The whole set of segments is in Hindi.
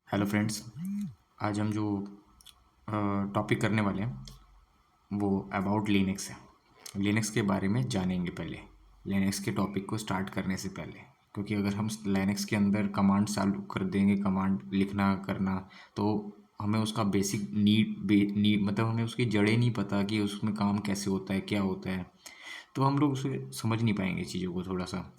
Hello friends. आज हम जो टॉपिक करने वाले हैं वो अबाउट लिनक्स है। लिनक्स के बारे में जानेंगे पहले, लिनक्स के टॉपिक को स्टार्ट करने से पहले, क्योंकि अगर हम लिनक्स के अंदर कमांड चालू कर देंगे, कमांड लिखना करना, तो हमें उसका बेसिक नीड मतलब हमें उसकी जड़ें नहीं पता कि उसमें काम कैसे होता है, क्या होता है, तो हम लोग उसे समझ नहीं पाएंगे चीज़ों को थोड़ा सा।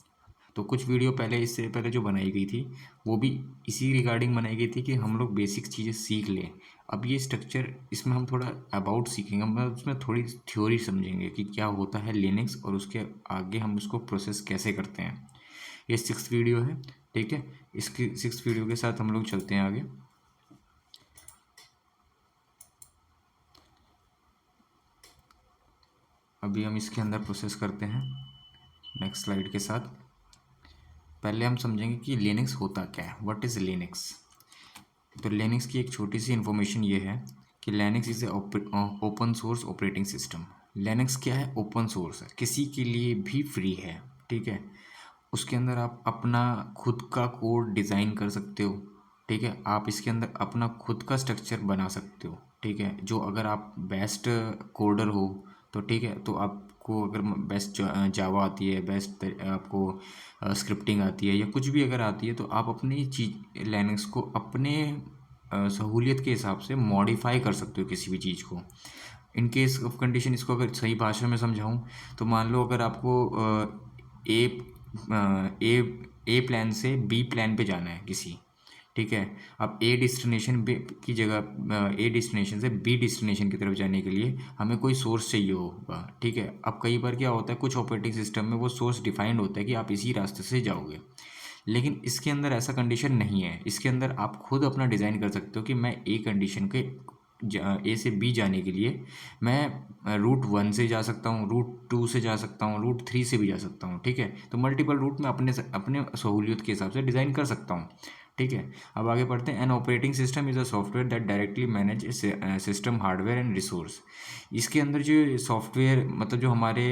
तो कुछ वीडियो पहले, इससे पहले जो बनाई गई थी वो भी इसी रिगार्डिंग बनाई गई थी कि हम लोग बेसिक चीज़ें सीख लें। अब ये स्ट्रक्चर, इसमें हम थोड़ा अबाउट सीखेंगे, हम उसमें थोड़ी थ्योरी समझेंगे कि क्या होता है लिनक्स और उसके आगे हम उसको प्रोसेस कैसे करते हैं। ये 6th वीडियो है, ठीक है। इसकी 6th वीडियो के साथ हम लोग चलते हैं आगे। अभी हम इसके अंदर प्रोसेस करते हैं नेक्स्ट स्लाइड के साथ। पहले हम समझेंगे कि लिनक्स होता क्या है, व्हाट इज़ लिनक्स। तो लिनक्स की एक छोटी सी इन्फॉर्मेशन ये है कि Linux is a open source operating system. Linux क्या है? ओपन सोर्स है, किसी के लिए भी फ्री है, ठीक है। उसके अंदर आप अपना खुद का कोड डिज़ाइन कर सकते हो, ठीक है। आप इसके अंदर अपना खुद का स्ट्रक्चर बना सकते हो, ठीक है। जो अगर आप बेस्ट कोडर हो तो ठीक है, तो आपको अगर बेस्ट जावा आती है, बेस्ट आपको स्क्रिप्टिंग आती है या कुछ भी अगर आती है, तो आप अपनी चीज लिनक्स को अपने सहूलियत के हिसाब से मॉडिफाई कर सकते हो किसी भी चीज़ को। इन केस ऑफ कंडीशन, इसको अगर सही भाषा में समझाऊं तो मान लो अगर आपको ए ए प्लान से बी प्लान पे जाना है किसी, ठीक है। अब ए डेस्टिनेशन की जगह ए डेस्टिनेशन से बी डेस्टिनेशन की तरफ जाने के लिए हमें कोई सोर्स चाहिए होगा, ठीक है। अब कई बार क्या होता है, कुछ ऑपरेटिंग सिस्टम में वो सोर्स डिफाइंड होता है कि आप इसी रास्ते से जाओगे, लेकिन इसके अंदर ऐसा कंडीशन नहीं है। इसके अंदर आप खुद अपना डिज़ाइन कर सकते हो कि मैं ए कंडीशन के ए से बी जाने के लिए मैं रूट 1 से जा सकता हूँ, रूट 2 से जा सकता हूँ, रूट 3 से भी जा सकता हूँ, ठीक है। तो मल्टीपल रूट में अपने सहूलियत के हिसाब से डिज़ाइन कर सकता हूँ, ठीक है। अब आगे पढ़ते हैं। An operating system is a software that directly manage system hardware and resource. इसके अंदर जो सॉफ्टवेयर मतलब जो हमारे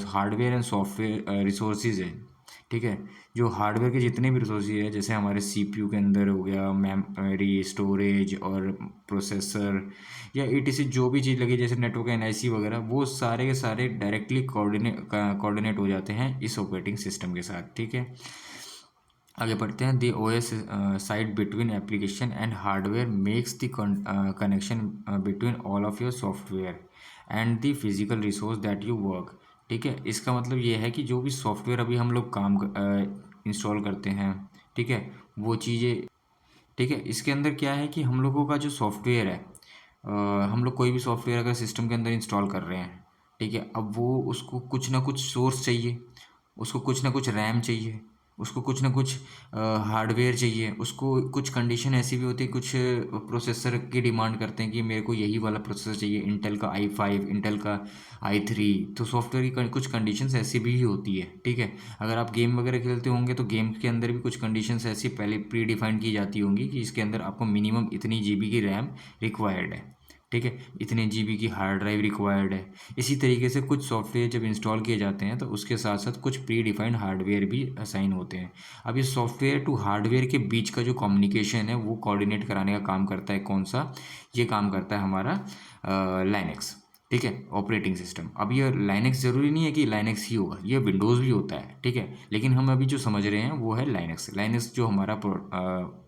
हार्डवेयर एंड सॉफ्टवेयर रिसोर्सेज है, ठीक है। जो हार्डवेयर के जितने भी रिसोर्सेज है, जैसे हमारे सीपीयू के अंदर हो गया मेमोरी, स्टोरेज और प्रोसेसर या ईटीसी जो भी चीज़ लगी, जैसे नेटवर्क एनआईसी वगैरह, वो सारे के सारे डायरेक्टली कोऑर्डिनेट हो जाते हैं इस ऑपरेटिंग सिस्टम के साथ, ठीक है। आगे बढ़ते हैं। The OS side between application and hardware makes the connection between all of your software and the physical resource that you work, ठीक है। इसका मतलब ये है कि जो भी सॉफ्टवेयर अभी हम लोग काम इंस्टॉल करते हैं, ठीक है, वो चीज़ें, ठीक है। इसके अंदर क्या है कि हम लोगों का जो सॉफ्टवेयर है, हम लोग कोई भी सॉफ्टवेयर अगर सिस्टम के अंदर इंस्टॉल कर रहे हैं, ठीक है, अब वो उसको कुछ ना कुछ सोर्स चाहिए, उसको कुछ ना कुछ रैम चाहिए, उसको कुछ ना कुछ हार्डवेयर चाहिए, उसको कुछ कंडीशन ऐसी भी होती है, कुछ प्रोसेसर की डिमांड करते हैं कि मेरे को यही वाला प्रोसेसर चाहिए, इंटेल का i5, इंटेल का i3। तो सॉफ्टवेयर की कुछ कंडीशंस ऐसी भी होती है, ठीक है। अगर आप गेम वगैरह खेलते होंगे तो गेम के अंदर भी कुछ कंडीशंस ऐसी पहले प्री डिफाइंड की जाती होंगी कि इसके अंदर आपको मिनिमम इतनी जीबी की रैम रिक्वायर्ड है, ठीक है, इतने जीबी की हार्ड ड्राइव रिक्वायर्ड है। इसी तरीके से कुछ सॉफ्टवेयर जब इंस्टॉल किए जाते हैं तो उसके साथ साथ कुछ प्री डिफाइंड हार्डवेयर भी असाइन होते हैं। अब ये सॉफ्टवेयर टू हार्डवेयर के बीच का जो कम्युनिकेशन है वो कोऑर्डिनेट कराने का काम करता है कौन सा? ये काम करता है हमारा लाइनक्स, ठीक है, ऑपरेटिंग सिस्टम। अब ये लाइनक्स ज़रूरी नहीं है कि लाइनक्स ही होगा, ये विंडोज़ भी होता है, ठीक है। लेकिन हम अभी जो समझ रहे हैं वो है लाइनक्स। लाइनक्स जो हमारा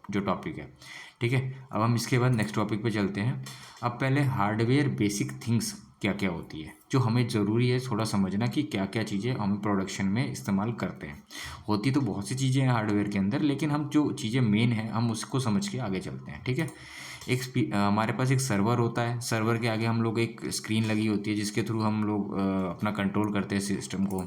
जो टॉपिक है, ठीक है। अब हम इसके बाद नेक्स्ट टॉपिक पे चलते हैं। अब पहले हार्डवेयर बेसिक थिंग्स क्या क्या होती है, जो हमें ज़रूरी है थोड़ा समझना कि क्या क्या चीज़ें हम प्रोडक्शन में इस्तेमाल करते हैं। होती तो बहुत सी चीज़ें हैं हार्डवेयर के अंदर, लेकिन हम जो चीज़ें मेन हैं हम उसको समझ के आगे चलते हैं, ठीक है। हमारे पास एक सर्वर होता है, सर्वर के आगे हम लोग एक स्क्रीन लगी होती है जिसके थ्रू हम लोग अपना कंट्रोल करते हैं सिस्टम को,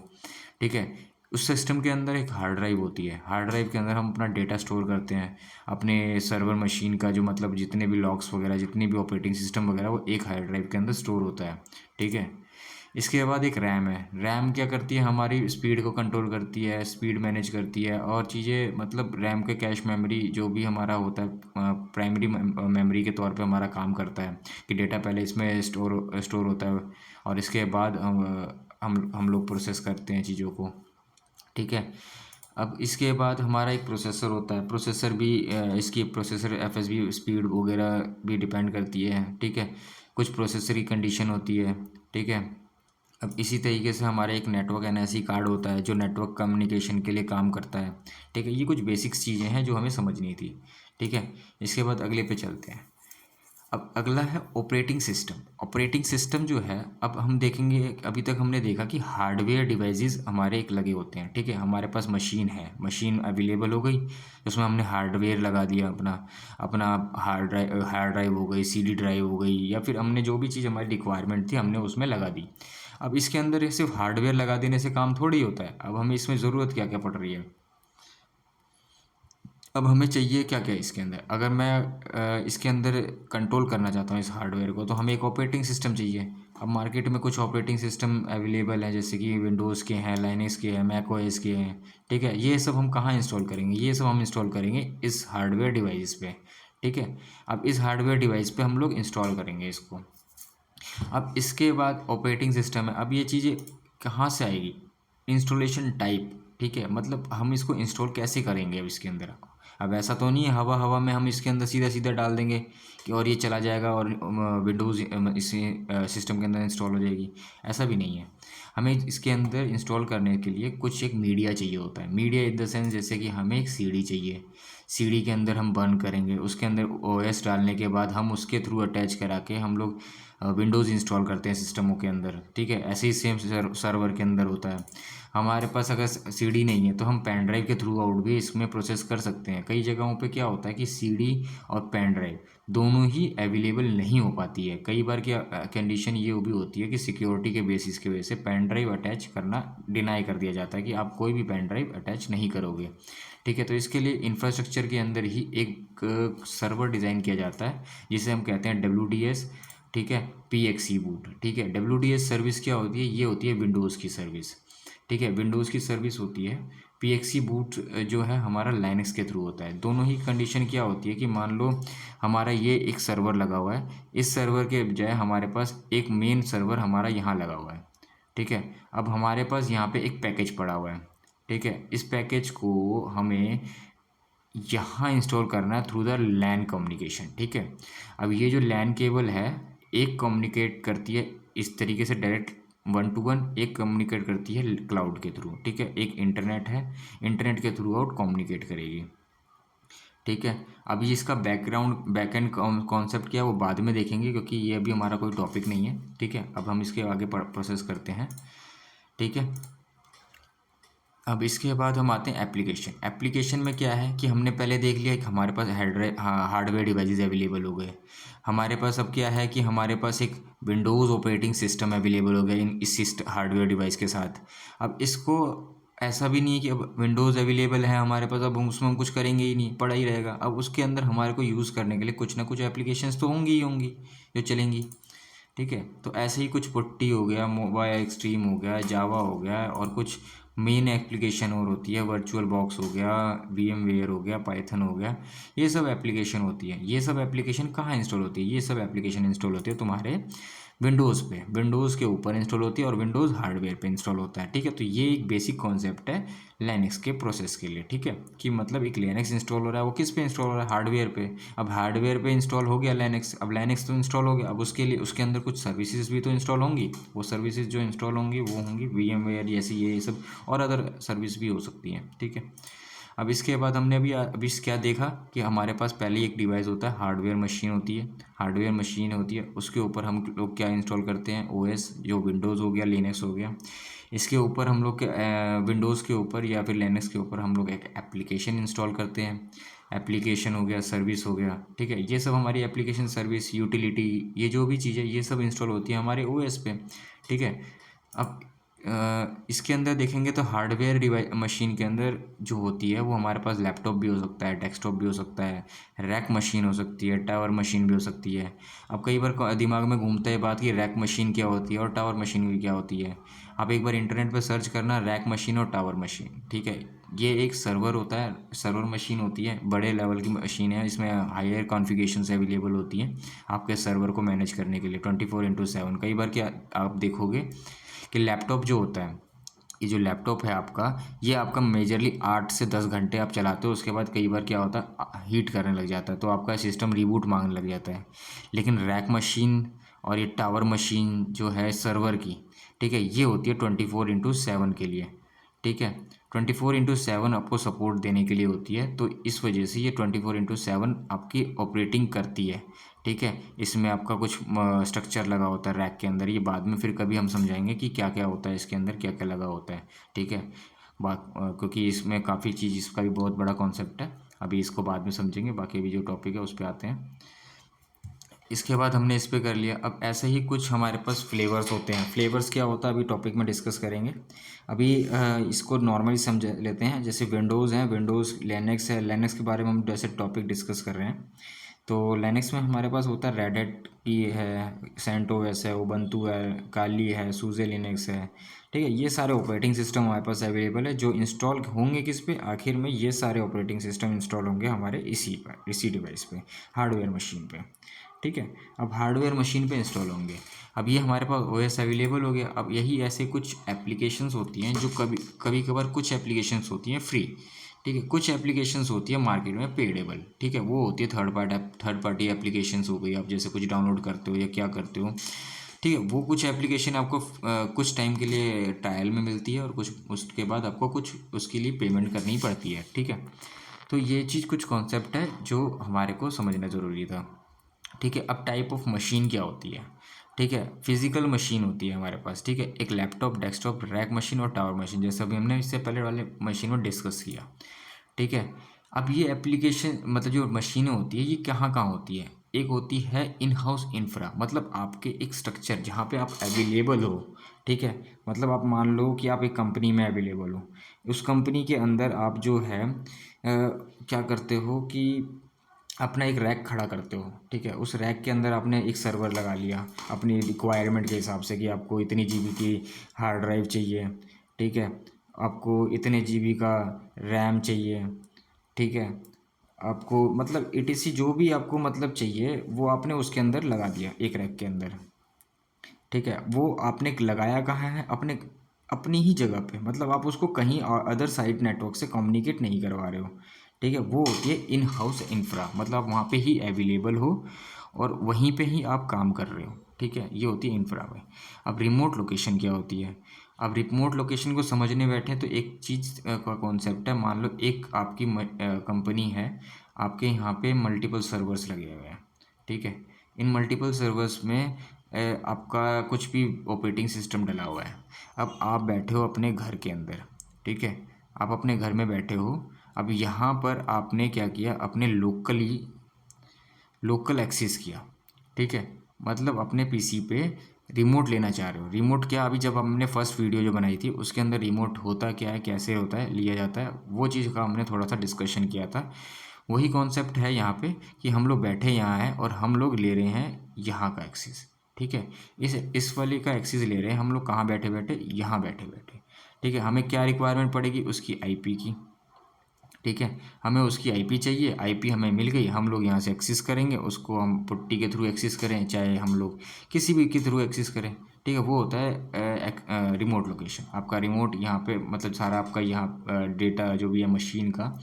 ठीक है। उस सिस्टम के अंदर एक हार्ड ड्राइव होती है, हार्ड ड्राइव के अंदर हम अपना डेटा स्टोर करते हैं, अपने सर्वर मशीन का जो मतलब जितने भी लॉग्स वगैरह, जितने भी ऑपरेटिंग सिस्टम वगैरह, वो एक हार्ड ड्राइव के अंदर स्टोर होता है, ठीक है। इसके बाद एक रैम है। रैम क्या करती है? हमारी स्पीड को कंट्रोल करती है, स्पीड मैनेज करती है और चीज़ें, मतलब रैम के कैश मेमोरी जो भी हमारा होता है प्राइमरी मेमोरी के तौर पे हमारा काम करता है कि डेटा पहले इसमें स्टोर होता है और इसके बाद हम लोग प्रोसेस करते हैं चीज़ों को, ठीक है। अब इसके बाद हमारा एक प्रोसेसर होता है। प्रोसेसर भी इसकी प्रोसेसर एफएसबी स्पीड वगैरह भी डिपेंड करती है, ठीक है। कुछ प्रोसेसर की कंडीशन होती है, ठीक है। अब इसी तरीके से हमारा एक नेटवर्क एनएससी कार्ड होता है जो नेटवर्क कम्युनिकेशन के लिए काम करता है, ठीक है। ये कुछ बेसिक्स चीज़ें हैं जो हमें समझनी थी, ठीक है। इसके बाद अगले पे चलते हैं। अब अगला है ऑपरेटिंग सिस्टम। ऑपरेटिंग सिस्टम जो है, अब हम देखेंगे, अभी तक हमने देखा कि हार्डवेयर डिवाइसेस हमारे एक लगे होते हैं, ठीक है। हमारे पास मशीन है, मशीन अवेलेबल हो गई, उसमें हमने हार्डवेयर लगा दिया अपना अपना हार्ड ड्राइव हो गई, सीडी ड्राइव हो गई, या फिर हमने जो भी चीज़ हमारी रिक्वायरमेंट थी हमने उसमें लगा दी। अब इसके अंदर सिर्फ हार्डवेयर लगा देने से काम थोड़ी होता है। अब हमें इसमें ज़रूरत क्या क्या पड़ रही है, अब हमें चाहिए क्या क्या इसके अंदर। अगर मैं इसके अंदर कंट्रोल करना चाहता हूँ इस हार्डवेयर को, तो हमें एक ऑपरेटिंग सिस्टम चाहिए। अब मार्केट में कुछ ऑपरेटिंग सिस्टम अवेलेबल हैं, जैसे कि विंडोज़ के हैं, लाइनक्स के हैं, मैक ओएस के हैं, ठीक है। ये सब हम कहाँ इंस्टॉल करेंगे, ये सब हम इंस्टॉल करेंगे इस हार्डवेयर डिवाइस पे, ठीक है। अब इस हार्डवेयर डिवाइस पे हम लोग इंस्टॉल करेंगे इसको। अब इसके बाद ऑपरेटिंग सिस्टम है। अब ये चीज़ें कहाँ से आएगी, इंस्टॉलेशन टाइप, ठीक है। मतलब हम इसको इंस्टॉल कैसे करेंगे अब इसके अंदर। अब ऐसा तो नहीं है हवा हवा में हम इसके अंदर सीधा सीधा डाल देंगे कि और ये चला जाएगा और विंडोज़ इसी सिस्टम के अंदर इंस्टॉल हो जाएगी, ऐसा भी नहीं है। हमें इसके अंदर इंस्टॉल करने के लिए कुछ एक मीडिया चाहिए होता है। मीडिया इन द सेंस, जैसे कि हमें एक सीडी चाहिए, सीडी के अंदर हम बर्न करेंगे, उसके अंदर ओएस डालने के बाद हम उसके थ्रू अटैच करा के हम लोग विंडोज़ इंस्टॉल करते हैं सिस्टमों के अंदर, ठीक है। ऐसे ही सेम सर्वर के अंदर होता है। हमारे पास अगर सीडी नहीं है तो हम पेन ड्राइव के थ्रू आउट भी इसमें प्रोसेस कर सकते हैं। कई जगहों पे क्या होता है कि सीडी और पेन ड्राइव दोनों ही अवेलेबल नहीं हो पाती है। कई बार क्या कंडीशन ये भी होती है कि सिक्योरिटी के बेसिस की वजह से पेन ड्राइव अटैच करना डिनाई कर दिया जाता है कि आप कोई भी पेन ड्राइव अटैच नहीं करोगे, ठीक है। तो इसके लिए इंफ्रास्ट्रक्चर के अंदर ही एक सर्वर डिज़ाइन किया जाता है जिसे हम कहते हैं WDS, ठीक है, PXE बूट, ठीक है। WDS सर्विस क्या होती है, ये होती है विंडोज़ की सर्विस, ठीक है, विंडोज़ की सर्विस होती है। PXE बूट जो है हमारा लाइनक्स के थ्रू होता है। दोनों ही कंडीशन क्या होती है कि मान लो हमारा ये एक सर्वर लगा हुआ है, इस सर्वर के बजाय हमारे पास एक मेन सर्वर हमारा यहाँ लगा हुआ है, ठीक है। अब हमारे पास यहाँ पे एक पैकेज पड़ा हुआ है, ठीक है। इस पैकेज को हमें यहाँ इंस्टॉल करना है थ्रू द लैन कम्युनिकेशन, ठीक है। अब ये जो लैन केबल है, एक कम्युनिकेट करती है इस तरीके से डायरेक्ट 1 to 1, एक कम्युनिकेट करती है क्लाउड के थ्रू, ठीक है। एक इंटरनेट है, इंटरनेट के थ्रू आउट कम्युनिकेट करेगी, ठीक है। अभी इसका बैकएंड कॉन्सेप्ट क्या है वो बाद में देखेंगे, क्योंकि ये अभी हमारा कोई टॉपिक नहीं है, ठीक है। अब हम इसके आगे प्रोसेस करते हैं, ठीक है। अब इसके बाद हम आते हैं एप्लीकेशन। एप्लीकेशन में क्या है कि हमने पहले देख लिया कि हमारे पास हार्डवेयर डिवाइसेस अवेलेबल हो गए। हमारे पास अब क्या है कि हमारे पास एक विंडोज़ ऑपरेटिंग सिस्टम अवेलेबल हो गया इस हार्डवेयर डिवाइस के साथ। अब इसको ऐसा भी नहीं है कि अब विंडोज़ अवेलेबल है हमारे पास, अब हम उसमें हम कुछ करेंगे ही नहीं, पड़ा ही रहेगा। अब उसके अंदर हमारे को यूज़ करने के लिए कुछ ना कुछ एप्लीकेशंस तो होंगी ही होंगी जो चलेंगी, ठीक है। तो ऐसे ही कुछ पुट्टी हो गया, मोबाइल एक्सट्रीम हो गया, जावा हो गया, और कुछ मेन एप्लीकेशन और होती है, वर्चुअल बॉक्स हो गया, VMware हो गया, पाइथन हो गया, ये सब एप्लीकेशन होती है। ये सब एप्लीकेशन कहाँ इंस्टॉल होती है, ये सब एप्लीकेशन इंस्टॉल होती है तुम्हारे विंडोज़ पे, विंडोज़ के ऊपर इंस्टॉल होती है और विंडोज़ हार्डवेयर पे इंस्टॉल होता है, ठीक है। तो ये एक बेसिक कॉन्सेप्ट है लिनक्स के प्रोसेस के लिए, ठीक है। कि मतलब एक लिनक्स इंस्टॉल हो रहा है, वो किस पे इंस्टॉल हो रहा है, हार्डवेयर पे। अब हार्डवेयर पे इंस्टॉल हो गया लिनक्स, अब लिनक्स तो इंस्टॉल हो गया, अब उसके लिए उसके अंदर कुछ सर्विसेज भी तो इंस्टॉल होंगी। वो सर्विसेज जो इंस्टॉल होंगी वो होंगी VMware जैसी, ये सब और अदर सर्विस भी हो सकती हैं, ठीक है। अब इसके बाद हमने अभी क्या देखा कि हमारे पास पहले एक डिवाइस होता है, हार्डवेयर मशीन होती है। हार्डवेयर मशीन होती है, उसके ऊपर हम लोग क्या इंस्टॉल करते हैं, OS, जो विंडोज़ हो गया, लिनक्स हो गया। इसके ऊपर हम लोग विंडोज़ के ऊपर या फिर लिनक्स के ऊपर हम लोग एक एप्लीकेशन इंस्टॉल करते हैं। एप्लीकेशन हो गया, सर्विस हो गया, ठीक है। ये सब हमारी एप्लीकेशन, सर्विस, यूटिलिटी, ये जो भी चीज़ें ये सब इंस्टॉल होती है हमारे OS पे, ठीक है। अब इसके अंदर देखेंगे तो हार्डवेयर डिवाइस मशीन के अंदर जो होती है वो हमारे पास लैपटॉप भी हो सकता है, डेस्कटॉप भी हो सकता है, रैक मशीन हो सकती है, टावर मशीन भी हो सकती है। अब कई बार दिमाग में घूमता है बात कि रैक मशीन क्या होती है और टावर मशीन भी क्या होती है। आप एक बार इंटरनेट पर सर्च करना, रैक मशीन और टावर मशीन, ठीक है। ये एक सर्वर होता है, सर्वर मशीन होती है, बड़े लेवल की मशीन है, इसमें हायर कॉन्फ़िगरेशंस अवेलेबल होती हैं आपके सर्वर को मैनेज करने के लिए 24/7। कई बार क्या आप देखोगे कि लैपटॉप जो होता है ये जो लैपटॉप है आपका, ये आपका मेजरली 8 से 10 घंटे आप चलाते हो, उसके बाद कई बार क्या होता है हीट करने लग जाता है, तो आपका सिस्टम रीबूट मांगने लग जाता है। लेकिन रैक मशीन और ये टावर मशीन जो है सर्वर की, ठीक है, ये होती है 24/7 के लिए, ठीक है, 24/7 आपको सपोर्ट देने के लिए होती है, तो इस वजह से ये 24/7 आपकी ऑपरेटिंग करती है, ठीक है। इसमें आपका कुछ स्ट्रक्चर लगा होता है रैक के अंदर, ये बाद में फिर कभी हम समझाएंगे कि क्या क्या होता है इसके अंदर, क्या क्या लगा होता है, ठीक है। क्योंकि इसमें काफ़ी चीज़, इसका भी बहुत बड़ा कॉन्सेप्ट है, अभी इसको बाद में समझेंगे, बाकी भी जो टॉपिक है उस पर आते हैं। इसके बाद हमने इस पे कर लिया। अब ऐसे ही कुछ हमारे पास फ्लेवर्स होते हैं। फ्लेवर्स क्या होता है अभी टॉपिक में डिस्कस करेंगे। अभी इसको नॉर्मली समझ लेते हैं। जैसे विंडोज़ हैं, विंडोज़, लिनक्स है, लिनक्स के बारे में हम जैसे टॉपिक डिस्कस कर रहे हैं, तो लिनक्स में हमारे पास होता है रेड हैट की है, सेंटोस है, उबंटू है, काली है, सूजे लिनक्स है, ठीक है। ये सारे ऑपरेटिंग सिस्टम हमारे पास अवेलेबल है, जो इंस्टॉल होंगे किस पे, आखिर में ये सारे ऑपरेटिंग सिस्टम इंस्टॉल होंगे हमारे इसी डिवाइस पे, हार्डवेयर मशीन पे, ठीक है। अब हार्डवेयर मशीन पे इंस्टॉल होंगे। अब ये हमारे पास ओएस अवेलेबल हो गया। अब यही ऐसे कुछ एप्लीकेशंस होती हैं जो कभी कभार कुछ एप्लीकेशंस होती हैं फ्री, ठीक है, कुछ एप्लीकेशंस होती है मार्केट में पेडेबल, ठीक है, वो होती है थर्ड पार्टी एप्लीकेशंस हो गई। आप जैसे कुछ डाउनलोड करते हो या क्या करते हो, ठीक है, वो कुछ एप्लीकेशन आपको कुछ टाइम के लिए ट्रायल में मिलती है और कुछ उसके बाद आपको कुछ उसके लिए पेमेंट करनी पड़ती है, ठीक है। तो ये चीज़ कुछ कॉन्सेप्ट है जो हमारे को समझना ज़रूरी था, ठीक है। अब टाइप ऑफ मशीन क्या होती है, ठीक है, फिजिकल मशीन होती है हमारे पास, ठीक है, एक लैपटॉप, डेस्कटॉप, रैक मशीन और टावर मशीन, जैसे अभी हमने इससे पहले वाले मशीन में डिस्कस किया, ठीक है। अब ये एप्लीकेशन मतलब जो मशीनें होती है ये कहाँ कहाँ होती है। एक होती है इन हाउस इंफ्रा, मतलब आपके एक स्ट्रक्चर जहाँ पे आप अवेलेबल हो, ठीक है, मतलब आप मान लो कि आप एक कंपनी में अवेलेबल हो, उस कंपनी के अंदर आप जो है क्या करते हो कि अपना एक रैक खड़ा करते हो, ठीक है। उस रैक के अंदर आपने एक सर्वर लगा लिया अपनी रिक्वायरमेंट के हिसाब से कि आपको इतनी जीबी की हार्ड ड्राइव चाहिए, ठीक है, आपको इतने जीबी का रैम चाहिए, ठीक है, आपको मतलब ETC जो भी आपको मतलब चाहिए वो आपने उसके अंदर लगा दिया एक रैक के अंदर, ठीक है। वो आपने लगाया कहाँ है, अपने अपनी ही जगह पे, मतलब आप उसको कहीं अदर साइड नेटवर्क से कम्युनिकेट नहीं करवा रहे हो, ठीक है। वो होती है इन हाउस इंफ्रा, मतलब आप वहाँ पे ही अवेलेबल हो और वहीं पे ही आप काम कर रहे हो, ठीक है, ये होती है इंफ्रा में। अब रिमोट लोकेशन क्या होती है। अब रिमोट लोकेशन को समझने बैठे तो एक चीज़ का कॉन्सेप्ट है। मान लो एक आपकी कंपनी है, आपके यहाँ पे मल्टीपल सर्वर्स लगे हुए हैं, ठीक है। इन मल्टीपल सर्वर्स में आपका कुछ भी ऑपरेटिंग सिस्टम डला हुआ है। अब आप बैठे हो अपने घर के अंदर, ठीक है, आप अपने घर में बैठे हो। अब यहाँ पर आपने क्या किया, अपने लोकल एक्सेस किया, ठीक है, मतलब अपने पीसी पे रिमोट लेना चाह रहे हो। रिमोट क्या, अभी जब हमने फर्स्ट वीडियो जो बनाई थी उसके अंदर रिमोट होता क्या है, कैसे होता है, लिया जाता है, वो चीज़ का हमने थोड़ा सा डिस्कशन किया था। वही कॉन्सेप्ट है यहाँ पे कि हम लोग बैठे यहाँ हैं और हम लोग ले रहे हैं यहाँ का एक्सेस, ठीक है। इस वाले का एक्सेस ले रहे हैं हम लोग, कहाँ बैठे बैठे, यहाँ बैठे बैठे, ठीक है। हमें क्या रिक्वायरमेंट पड़ेगी, उसकी आईपी की, ठीक है, हमें उसकी आईपी चाहिए। आईपी हमें मिल गई, हम लोग यहाँ से एक्सेस करेंगे उसको, हम पुट्टी के थ्रू एक्सेस करें चाहे हम लोग किसी भी के थ्रू एक्सेस करें, ठीक है। वो होता है रिमोट लोकेशन। आपका रिमोट यहाँ पे मतलब सारा आपका यहाँ डेटा जो भी है मशीन का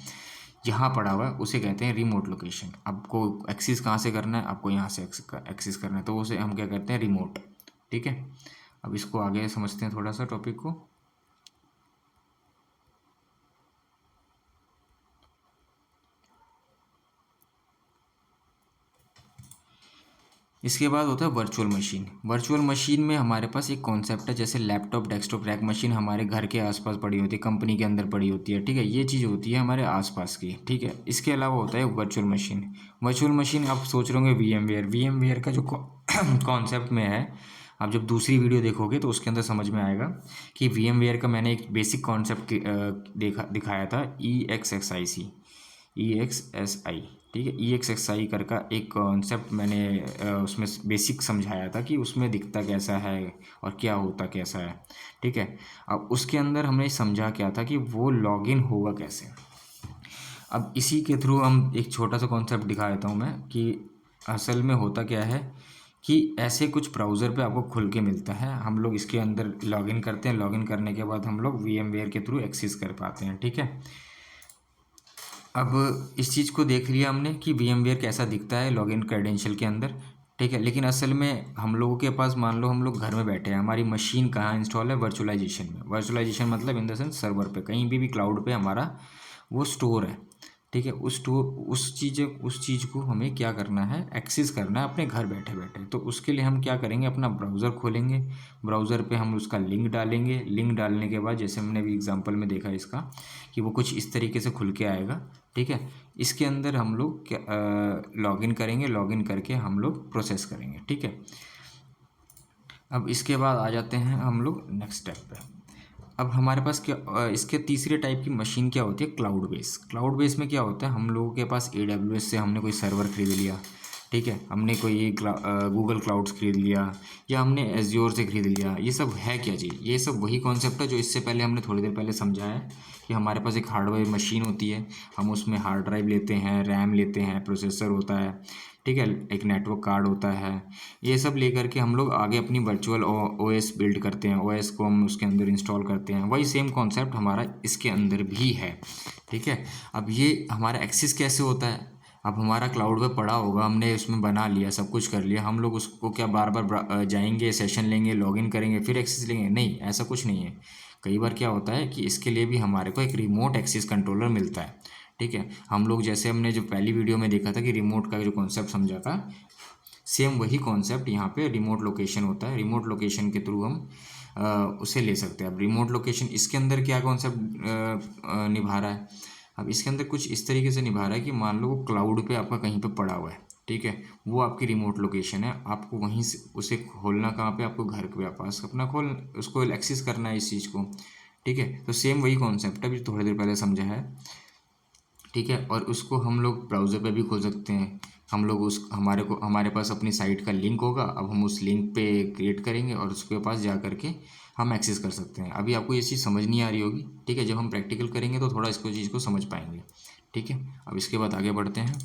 यहाँ पड़ा हुआ है, उसे कहते हैं रिमोट लोकेशन। आपको एक्सेस कहाँ से करना है, आपको यहाँ से एक्सेस करना है, तो उसे हम क्या करते हैं, रिमोट, ठीक है। अब इसको आगे समझते हैं थोड़ा सा टॉपिक को। इसके बाद होता है वर्चुअल मशीन। वर्चुअल मशीन में हमारे पास एक कॉन्सेप्ट है, जैसे लैपटॉप, डेस्कटॉप, रैक मशीन हमारे घर के आसपास पड़ी होती है, कंपनी के अंदर पड़ी होती है, ठीक है, ये चीज़ होती है हमारे आसपास की, ठीक है। इसके अलावा होता है वर्चुअल मशीन। वर्चुअल मशीन आप सोच रहे होंगे वी एम वेयर का जो कॉन्सेप्ट में है, आप जब दूसरी वीडियो देखोगे तो उसके अंदर समझ में आएगा कि VMware का मैंने एक बेसिक कॉन्सेप्ट दिखाया था, EXSI, ठीक है। EXSI कर का एक कॉन्सेप्ट मैंने उसमें बेसिक समझाया था कि उसमें दिखता कैसा है और क्या होता कैसा है, ठीक है। अब उसके अंदर हमने समझा क्या था कि वो लॉगिन होगा कैसे। अब इसी के थ्रू हम एक छोटा सा कॉन्सेप्ट दिखा देता हूँ मैं कि असल में होता क्या है कि ऐसे कुछ ब्राउज़र पे आपको खुल के मिलता है, हम लोग इसके अंदर लॉगिन करते हैं, लॉगिन करने के बाद हम लोग VMware के थ्रू एक्सेस कर पाते हैं। ठीक है, अब इस चीज़ को देख लिया हमने कि VMware कैसा दिखता है लॉगिन क्रेडेंशियल के अंदर। ठीक है, लेकिन असल में हम लोगों के पास, मान लो हम लोग घर में बैठे हैं, हमारी मशीन कहाँ इंस्टॉल है, वर्चुअलाइजेशन में। वर्चुअलाइजेशन मतलब इन द सेंस सर्वर पे, कहीं भी क्लाउड पे हमारा वो स्टोर है। ठीक है, उस चीज़ को हमें क्या करना है, एक्सेस करना है अपने घर बैठे बैठे। तो उसके लिए हम क्या करेंगे, अपना ब्राउज़र खोलेंगे, ब्राउज़र पे हम उसका लिंक डालेंगे, लिंक डालने के बाद जैसे हमने अभी एग्जांपल में देखा इसका, कि वो कुछ इस तरीके से खुल के आएगा। ठीक है, इसके अंदर हम लोग क्या लॉगिन करेंगे, लॉगिन करके हम लोग प्रोसेस करेंगे। ठीक है, अब इसके बाद आ जाते हैं हम लोग नेक्स्ट स्टेप पे। अब हमारे पास क्या इसके तीसरे टाइप की मशीन क्या होती है, क्लाउड बेस। क्लाउड बेस में क्या होता है, हम लोगों के पास AWS से हमने कोई सर्वर खरीद लिया। ठीक है, हमने कोई गूगल क्लाउड्स खरीद लिया, या हमने एज्योर से खरीद लिया। ये सब है क्या चीज़, ये सब वही कॉन्सेप्ट है जो इससे पहले हमने थोड़ी देर पहले समझा है, कि हमारे पास एक हार्डवेयर मशीन होती है, हम उसमें हार्ड ड्राइव लेते हैं, रैम लेते हैं, प्रोसेसर होता है। ठीक है, एक नेटवर्क कार्ड होता है। ये सब लेकर के हम लोग आगे अपनी वर्चुअल OS बिल्ड करते हैं, OS को हम उसके अंदर इंस्टॉल करते हैं। वही सेम कॉन्सेप्ट हमारा इसके अंदर भी है। ठीक है, अब ये हमारा एक्सेस कैसे होता है, अब हमारा क्लाउड पे पड़ा होगा, हमने उसमें बना लिया, सब कुछ कर लिया, हम लोग उसको क्या बार बार जाएंगे, सेशन लेंगे, लॉगिन करेंगे, फिर एक्सेस लेंगे? नहीं, ऐसा कुछ नहीं है। कई बार क्या होता है कि इसके लिए भी हमारे को एक रिमोट एक्सेस कंट्रोलर मिलता है। ठीक है, हम लोग जैसे हमने जो पहली वीडियो में देखा था कि रिमोट का जो कॉन्सेप्ट समझा था, सेम वही कॉन्सेप्ट यहाँ पे रिमोट लोकेशन होता है। रिमोट लोकेशन के थ्रू हम उसे ले सकते हैं। अब रिमोट लोकेशन इसके अंदर क्या कॉन्सेप्ट निभा रहा है, अब इसके अंदर कुछ इस तरीके से निभा रहा है कि मान लो वो क्लाउड पे आपका कहीं पे पड़ा हुआ है। ठीक है, वो आपकी रिमोट लोकेशन है, आपको वहीं से उसे खोलना कहाँ पे, आपको घर के पास अपना खोल उसको एक्सेस करना है इस चीज़ को। ठीक है, तो सेम वही कॉन्सेप्ट है, अभी थोड़ी देर पहले समझा है। ठीक है, और उसको हम लोग ब्राउज़र पे भी खोल सकते हैं। हम लोग उस हमारे पास अपनी साइट का लिंक होगा, अब हम उस लिंक पे क्रिएट करेंगे और उसके पास जा करके हम एक्सेस कर सकते हैं। अभी आपको ये चीज़ समझ नहीं आ रही होगी। ठीक है, जब हम प्रैक्टिकल करेंगे तो थोड़ा इसको चीज़ को समझ पाएंगे। ठीक है, अब इसके बाद आगे बढ़ते हैं।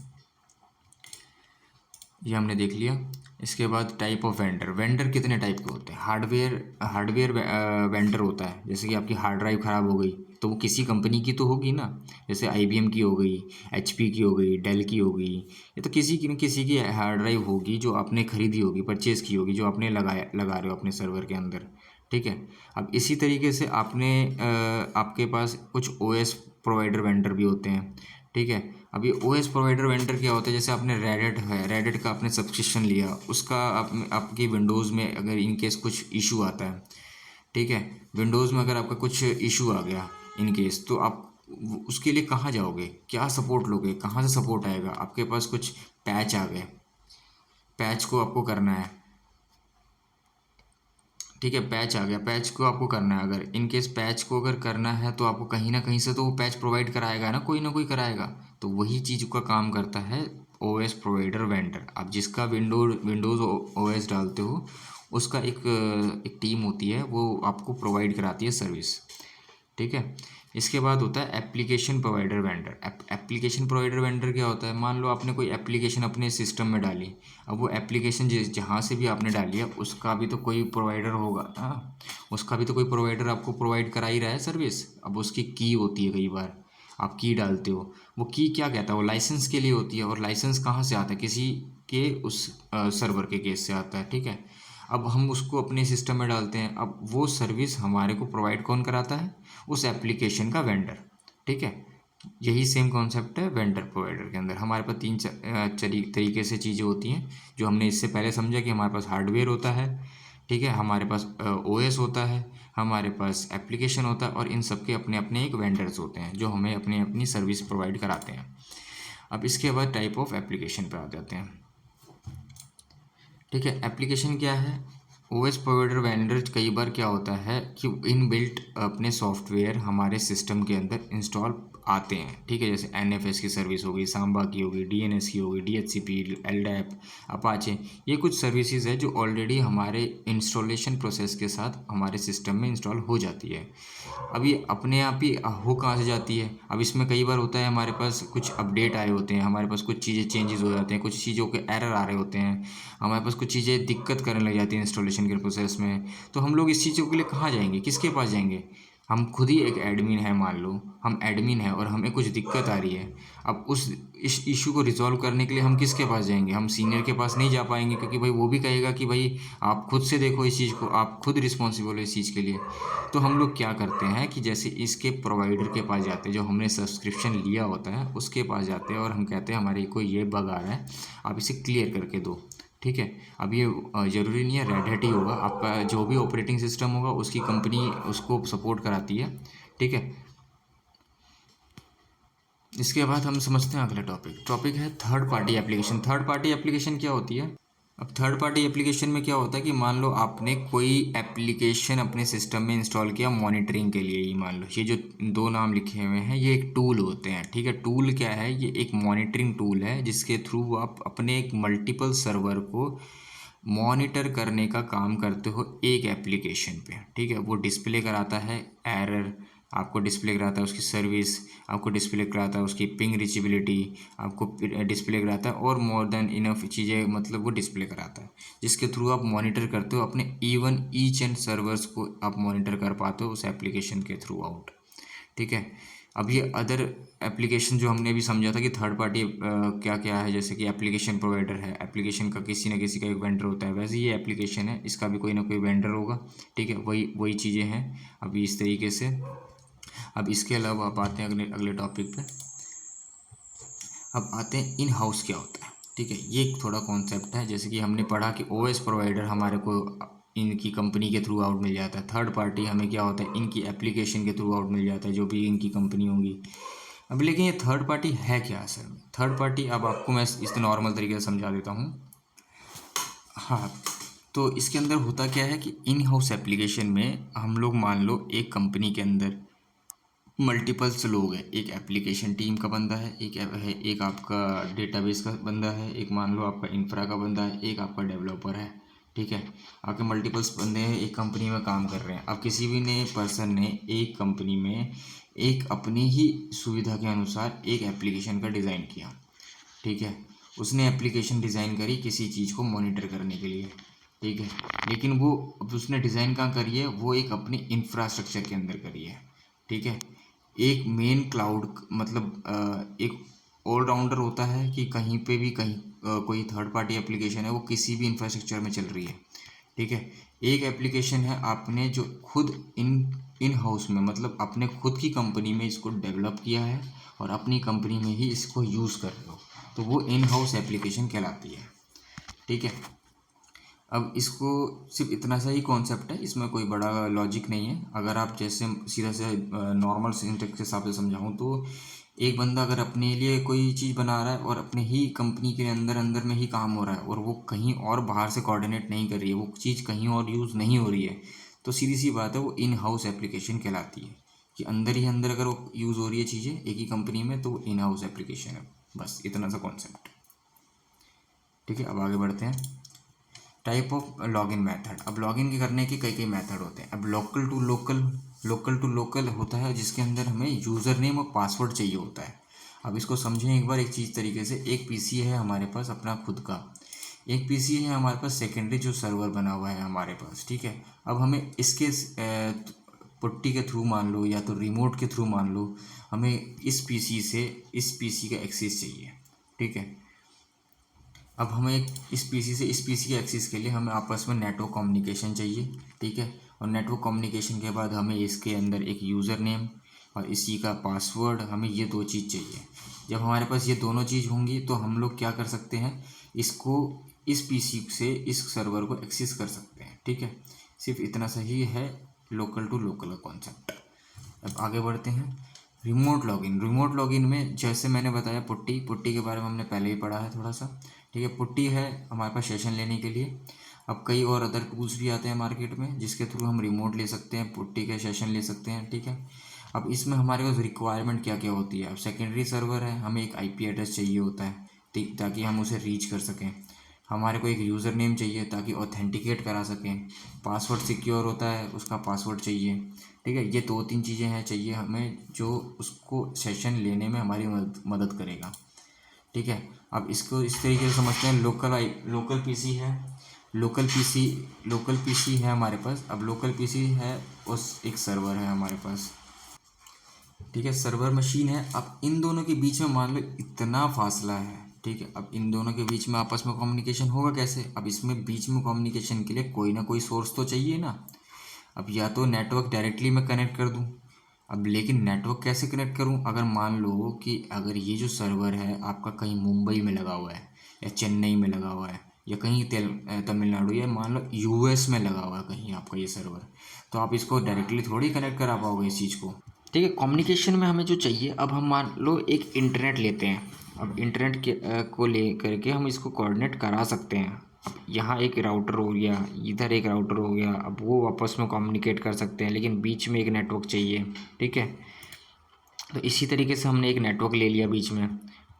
ये हमने देख लिया। इसके बाद टाइप ऑफ वेंडर। वेंडर कितने टाइप के होते हैं, हार्डवेयर वेंडर होता है। जैसे कि आपकी हार्ड ड्राइव ख़राब हो गई तो वो किसी कंपनी की तो होगी ना, जैसे IBM की हो गई, HP की हो गई, डेल की हो गई। ये तो किसी की हार्ड ड्राइव होगी जो आपने खरीदी होगी, परचेज़ की होगी, जो आपने लगा रहे हो अपने सर्वर के अंदर। ठीक है, अब इसी तरीके से आपके पास कुछ OS प्रोवाइडर वेंडर भी होते हैं। ठीक है, अब ये OS प्रोवाइडर वेंडर क्या होता है, जैसे आपने रेडिट का आपने सब्सक्रिप्शन लिया, उसका आपकी विंडोज़ में अगर इन केस कुछ इशू आता है। ठीक है, विंडोज़ में अगर आपका कुछ इशू आ गया इन केस, तो आप उसके लिए कहाँ जाओगे, क्या सपोर्ट लोगे, कहाँ से सपोर्ट आएगा? आपके पास कुछ पैच आ गए, पैच को आपको करना है। ठीक है, पैच आ गया, पैच को आपको करना है। अगर इन केस पैच को अगर करना है तो आपको कहीं ना कहीं से तो वो पैच प्रोवाइड कराएगा ना कोई कराएगा। तो वही चीज़ का काम करता है OS प्रोवाइडर वेंडर। आप जिसका विंडोज़ OS डालते हो, उसका एक टीम होती है, वो आपको प्रोवाइड कराती है सर्विस। ठीक है, इसके बाद होता है application provider vendor. Application provider vendor क्या होता है, मान लो आपने कोई एप्लीकेशन अपने सिस्टम में डाली, अब वो एप्लीकेशन जहाँ से भी आपने डाली है उसका भी तो कोई प्रोवाइडर होगा ना, उसका भी तो कोई प्रोवाइडर आपको प्रोवाइड करा ही रहा है सर्विस। अब उसकी की होती है, कई बार आप की डालते हो, वो की क्या कहता है, वो लाइसेंस के लिए होती है। और लाइसेंस कहाँ से आता है, किसी के उस सर्वर के केस से आता है। ठीक है, अब हम उसको अपने सिस्टम में डालते हैं, अब वो सर्विस हमारे को प्रोवाइड कौन कराता है, उस एप्लीकेशन का वेंडर। ठीक है, यही सेम कॉन्सेप्ट है वेंडर प्रोवाइडर के अंदर। हमारे पास तीन तरीके से चीज़ें होती हैं जो हमने इससे पहले समझा, कि हमारे पास हार्डवेयर होता है। ठीक है, हमारे पास OS होता है, हमारे पास एप्लीकेशन होता है, और इन सब के अपने अपने एक वेंडर्स होते हैं जो हमें अपनी अपनी सर्विस प्रोवाइड कराते हैं। अब इसके बाद टाइप ऑफ एप्लीकेशन पे आ जाते हैं। ठीक है, एप्लीकेशन क्या है, ओएस प्रोवाइडर वेंडर कई बार क्या होता है कि इनबिल्ट अपने सॉफ्टवेयर हमारे सिस्टम के अंदर इंस्टॉल आते हैं, ठीक है। जैसे एनएफएस की सर्विस हो गई, सांबा की होगी, डीएनएस की होगी, डीएचसीपी, एलडैप, अपाचे, ये कुछ सर्विसेज है जो ऑलरेडी हमारे इंस्टॉलेशन प्रोसेस के साथ हमारे सिस्टम में इंस्टॉल हो जाती है। अब ये अपने आप ही हो कहाँ से जाती है? अब इसमें कई बार होता है हमारे पास कुछ अपडेट आए होते हैं, हमारे पास कुछ चीज़ें चेंजेस हो जाते हैं, कुछ चीज़ों के एरर आ रहे होते हैं, हमारे पास कुछ चीज़ें दिक्कत करने लग जाती हैं इंस्टॉलेशन के प्रोसेस में। तो हम लोग इस चीज़ों के लिए कहाँ जाएंगे, किसके पास जाएंगे? हम खुद ही एक एडमिन है, मान लो हम एडमिन हैं और हमें कुछ दिक्कत आ रही है। अब उस इस इशू को रिजॉल्व करने के लिए हम किसके पास जाएंगे? हम सीनियर के पास नहीं जा पाएंगे, क्योंकि भाई वो भी कहेगा कि भाई आप खुद से देखो इस चीज़ को, आप खुद रिस्पॉन्सिबल हो इस चीज़ के लिए। तो हम लोग क्या करते हैं कि जैसे इसके प्रोवाइडर के पास जाते हैं, जो हमने सब्सक्रिप्शन लिया होता है उसके पास जाते हैं और हम कहते हैं हमारे को ये बग आ रहा है, आप इसे क्लियर करके दो, ठीक है। अब ये ज़रूरी नहीं है रेड हैट ही होगा, आपका जो भी ऑपरेटिंग सिस्टम होगा उसकी कंपनी उसको सपोर्ट कराती है, ठीक है। इसके बाद हम समझते हैं अगला टॉपिक है third party application. Third party application क्या होती है? अब थर्ड पार्टी एप्लीकेशन में क्या होता है कि मान लो आपने कोई एप्लीकेशन अपने सिस्टम में इंस्टॉल किया मॉनिटरिंग के लिए ही, मान लो ये जो दो नाम लिखे हुए हैं ये एक टूल होते हैं, ठीक है। टूल क्या है? ये एक मॉनिटरिंग टूल है जिसके थ्रू आप अपने एक मल्टीपल सर्वर को मॉनिटर करने का काम करते हो एक एप्लीकेशन पे, ठीक है। वो डिस्प्ले कराता है एरर, आपको डिस्प्ले कराता है उसकी सर्विस, आपको डिस्प्ले कराता है उसकी पिंग रीचेबिलिटी, आपको डिस्प्ले कराता है और मोर देन इनफ चीज़ें, मतलब वो डिस्प्ले कराता है जिसके थ्रू आप मॉनिटर करते हो अपने इवन ईच एंड सर्वर्स को आप मॉनिटर कर पाते हो उस एप्लीकेशन के थ्रू आउट, ठीक है। अब ये अदर एप्लीकेशन जो हमने अभी समझा था कि थर्ड पार्टी क्या क्या है, जैसे कि एप्लीकेशन प्रोवाइडर है, एप्लीकेशन का किसी न किसी का एक वेंडर होता है, वैसे ये एप्लीकेशन है इसका भी कोई ना कोई वेंडर होगा, ठीक है। वही वही चीज़ें हैं अभी इस तरीके से। अब इसके अलावा आप आते हैं अगले अगले टॉपिक पे। अब आते हैं इन हाउस क्या होता है, ठीक है। ये एक थोड़ा कॉन्सेप्ट है, जैसे कि हमने पढ़ा कि ओएस प्रोवाइडर हमारे को इनकी कंपनी के थ्रू आउट मिल जाता है, थर्ड पार्टी हमें क्या होता है इनकी एप्लीकेशन के थ्रू आउट मिल जाता है जो भी इनकी कंपनी होगी। अब लेकिन ये थर्ड पार्टी है क्या असल में? थर्ड पार्टी अब आपको मैं इस नॉर्मल तरीके से समझा देता हूँ। हाँ, तो इसके अंदर होता क्या है कि इन हाउस एप्लीकेशन में हम लोग मान लो एक कंपनी के अंदर मल्टीपल्स लोग हैं, एक एप्लीकेशन टीम का बंदा है, एक आपका डेटाबेस का बंदा है, एक मान लो आपका इंफ्रा का बंदा है, एक आपका डेवलपर है, ठीक है। आपके मल्टीपल्स बंदे हैं एक कंपनी में काम कर रहे हैं। अब किसी भी ने पर्सन ने एक कंपनी में एक अपनी ही सुविधा के अनुसार एक एप्लीकेशन का डिज़ाइन किया, ठीक है। उसने एप्लीकेशन डिज़ाइन करी किसी चीज़ को मॉनिटर करने के लिए, ठीक है। लेकिन वो अब उसने डिज़ाइन कहाँ करी है? वो एक अपने इंफ्रास्ट्रक्चर के अंदर करी है, ठीक है। एक मेन क्लाउड मतलब एक ऑलराउंडर होता है कि कहीं पे भी कहीं कोई थर्ड पार्टी एप्लीकेशन है वो किसी भी इंफ्रास्ट्रक्चर में चल रही है, ठीक है। एक एप्लीकेशन है आपने जो खुद इन हाउस में, मतलब अपने खुद की कंपनी में इसको डेवलप किया है और अपनी कंपनी में ही इसको यूज़ कर रहे हो, तो वो इन हाउस एप्लीकेशन कहलाती है, ठीक है। अब इसको सिर्फ इतना सा ही कॉन्सेप्ट है, इसमें कोई बड़ा लॉजिक नहीं है। अगर आप जैसे सीधा से नॉर्मल सिंटेक्स के हिसाब से समझाऊँ तो एक बंदा अगर अपने लिए कोई चीज़ बना रहा है और अपने ही कंपनी के अंदर अंदर में ही काम हो रहा है और वो कहीं और बाहर से कोऑर्डिनेट नहीं कर रही है, वो चीज़ कहीं और यूज़ नहीं हो रही है, तो सीधी सी बात है वो इन हाउस एप्लीकेशन कहलाती है। कि अंदर ही अंदर अगर वो यूज़ हो रही है चीज़ें एक ही कंपनी में तो वो इन हाउस एप्लीकेशन है। बस इतना सा कॉन्सेप्ट, ठीक है। अब आगे बढ़ते हैं। Type of log n method. अब लॉगिन करने के कई कई मेथड होते हैं। अब लोकल टू लोकल होता है जिसके अंदर हमें यूज़र नेम और पासवर्ड चाहिए होता है। अब इसको समझें एक बार एक चीज़ तरीके से। एक पीसी है हमारे पास अपना खुद का, एक पीसी है हमारे पास सेकेंडरी जो सर्वर बना हुआ है हमारे पास, ठीक है। अब हमें इसके पुट्टी के थ्रू मान लो या तो रिमोट के थ्रू मान लो हमें इस पीसी से इस पीसी का एक्सेस चाहिए, ठीक है। अब हमें इस पीसी से इस पीसी के एक्सेस के लिए हमें आपस में नेटवर्क कम्युनिकेशन चाहिए, ठीक है। और नेटवर्क कम्युनिकेशन के बाद हमें इसके अंदर एक यूज़र नेम और इसी का पासवर्ड, हमें ये दो चीज़ चाहिए। जब हमारे पास ये दोनों चीज़ होंगी तो हम लोग क्या कर सकते हैं, इसको इस पीसी से इस सर्वर को एक्सेस कर सकते हैं, ठीक है। सिर्फ इतना सही है लोकल टू लोकल का कॉन्सेप्ट। अब आगे बढ़ते हैं। रिमोट लॉगिन में जैसे मैंने बताया पुट्टी के बारे में हमने पहले ही पढ़ा है थोड़ा सा, ठीक है। पुट्टी है हमारे पास सेशन लेने के लिए। अब कई और अदर टूल्स भी आते हैं मार्केट में जिसके थ्रू हम रिमोट ले सकते हैं, पुट्टी का सेशन ले सकते हैं, ठीक है। अब इसमें हमारे पास रिक्वायरमेंट क्या क्या होती है। अब सेकेंडरी सर्वर है, हमें एक आईपी एड्रेस चाहिए होता है ताकि हम उसे रीच कर सकें। हमारे को एक यूज़र नेम चाहिए ताकि ऑथेंटिकेट करा सकें। पासवर्ड सिक्योर होता है, उसका पासवर्ड चाहिए, ठीक है। ये 2-3 चीज़ें हैं चाहिए हमें जो उसको सेशन लेने में हमारी मदद करेगा, ठीक है। अब इसको इस तरीके से समझते हैं, लोकल पीसी है, लोकल पीसी है हमारे पास। अब लोकल पीसी है, उस एक सर्वर है हमारे पास, ठीक है, सर्वर मशीन है। अब इन दोनों के बीच में मान लो इतना फासला है, ठीक है। अब इन दोनों के बीच में आपस में कम्युनिकेशन होगा कैसे। अब इसमें बीच में कम्युनिकेशन के लिए कोई ना कोई सोर्स तो चाहिए ना। अब या तो नेटवर्क डायरेक्टली मैं कनेक्ट कर दूं। अब लेकिन नेटवर्क कैसे कनेक्ट करूं, अगर मान लो कि अगर ये जो सर्वर है आपका कहीं मुंबई में लगा हुआ है या चेन्नई में लगा हुआ है या कहीं तमिलनाडु या मान लो यूएस में लगा हुआ है कहीं आपका ये सर्वर, तो आप इसको डायरेक्टली थोड़ी कनेक्ट करा पाओगे इस चीज़ को, ठीक है। कम्युनिकेशन में हमें जो चाहिए, अब हम मान लो एक इंटरनेट लेते हैं। अब इंटरनेट के को ले करके हम इसको कोऑर्डिनेट करा सकते हैं। अब यहाँ एक राउटर हो गया, इधर एक राउटर हो गया, अब वो आपस में कम्युनिकेट कर सकते हैं लेकिन बीच में एक नेटवर्क चाहिए, ठीक है। तो इसी तरीके से हमने एक नेटवर्क ले लिया बीच में,